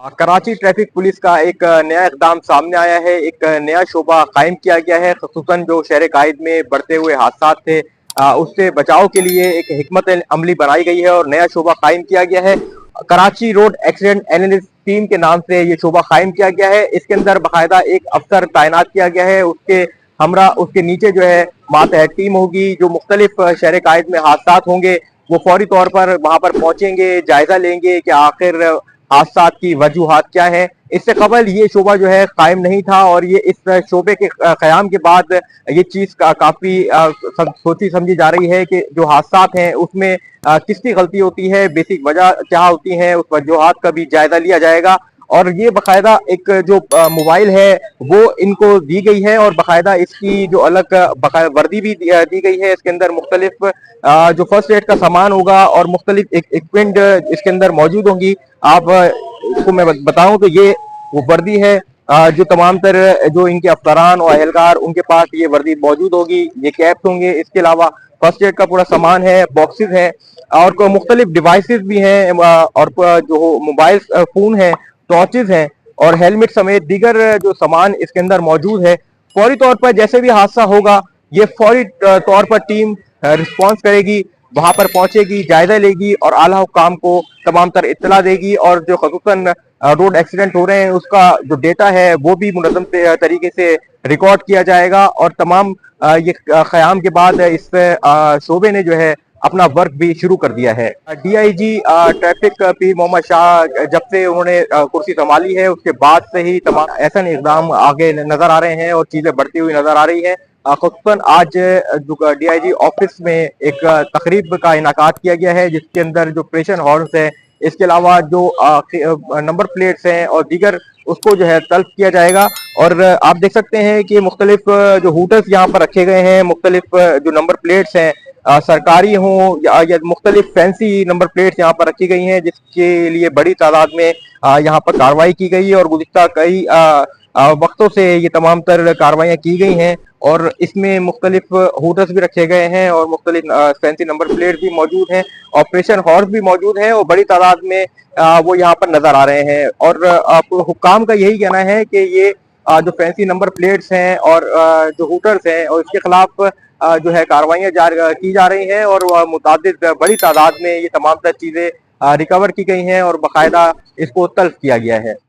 Karachi traffic police का एक नया इक़दाम सामने आया है। एक नया शोबा कायम किया गया है, ख़ुसूसन जो शहर कायद में बढ़ते हुए हादसात थे उससे बचाव के लिए एक हिकमत अमली बनाई गई है और नया शोबा कायम किया गया है। Karachi road accident analyst team के नाम से ये शोबा कायम किया गया है। इसके अंदर बाकायदा एक अफसर तैनात किया गया है, उसके हमरा उसके नीचे जो है मातहत टीम होगी। जो मुख्तलिफ शहर कायद में हादसात होंगे वो फौरी तौर पर वहां पर पहुंचेंगे, जायजा लेंगे कि आखिर हादसात की वजूहात क्या है। इससे कबल ये शोबा जो है कायम नहीं था और ये इस शोबे के क़याम के बाद ये चीज काफी सोची समझी जा रही है कि जो हादसात हैं उसमें किसकी गलती होती है, बेसिक वजह क्या होती है, उस वजूहात का भी जायजा लिया जाएगा। और ये बाकायदा एक जो मोबाइल है वो इनको दी गई है और बाकायदा इसकी जो अलग वर्दी भी दी गई है। इसके अंदर मुख्तलिफ जो फर्स्ट एड का सामान होगा और मुख्तलिफ इक्विपमेंट इसके अंदर मौजूद होंगी। आप इसको मैं बताऊं तो ये वो वर्दी है जो तमाम तर जो इनके अफसरान और अहलकार उनके पास ये वर्दी मौजूद होगी, ये कैप्स होंगे। इसके अलावा फर्स्ट एड का पूरा सामान है, बॉक्सेस है और मुख्तलिफ डिवाइसेस भी हैं और जो मोबाइल फोन है, टॉर्चेज हैं और हेलमेट समेत दीगर जो सामान इसके अंदर मौजूद है। फौरी तौर पर जैसे भी हादसा होगा ये फौरी तौर पर टीम रिस्पॉन्स करेगी, वहां पर पहुंचेगी, जायजा लेगी और आला हुक्काम को तमाम तर इत्तला देगी। और जो खसूसन रोड एक्सीडेंट हो रहे हैं उसका जो डेटा है वो भी मुनज़्ज़म तरीके से रिकॉर्ड किया जाएगा और तमाम ये क़याम के बाद इस शोबे ने जो है अपना वर्क भी शुरू कर दिया है। DIG traffic P Mohammad Shah जब से उन्होंने कुर्सी संभाली है उसके बाद से ही तमाम ऐसा इक़दाम आगे नजर आ रहे हैं और चीजें बढ़ती हुई नजर आ रही है। खुसूसन आज डीआईजी ऑफिस में एक तकरीब का इनाकात किया गया है जिसके अंदर जो प्रेशर हॉर्न्स है, इसके अलावा जो नंबर प्लेट्स हैं और दीगर उसको जो है तल्फ किया जाएगा। और आप देख सकते हैं कि मुख्तलिफ जो हूटर्स यहाँ पर रखे गए हैं, मुख्तलिफ जो नंबर प्लेट्स हैं सरकारी हों या मुख्तलिफ फैंसी नंबर प्लेट्स यहाँ पर रखी गई हैं जिसके लिए बड़ी तादाद में यहाँ पर कार्रवाई की गई है और गुज़िश्ता कई वक्तों से ये तमाम तर कार्रवाइयाँ की गई हैं और इसमें मुख्तलिफ होटल्स भी रखे गए हैं और मुख्तलिफ फैंसी नंबर प्लेट भी मौजूद हैं, ऑपरेशन हॉर्स भी मौजूद हैं और बड़ी तादाद में वो यहाँ पर नजर आ रहे हैं। और हुक्काम का यही कहना है कि ये जो फैंसी नंबर प्लेट्स हैं और जो होटल्स हैं और इसके खिलाफ जो है कार्रवाइयाँ की जा रही हैं और मुतादिद बड़ी तादाद में ये तमाम तर चीजें रिकवर की गई हैं और बाकायदा इसको तल्फ किया गया है।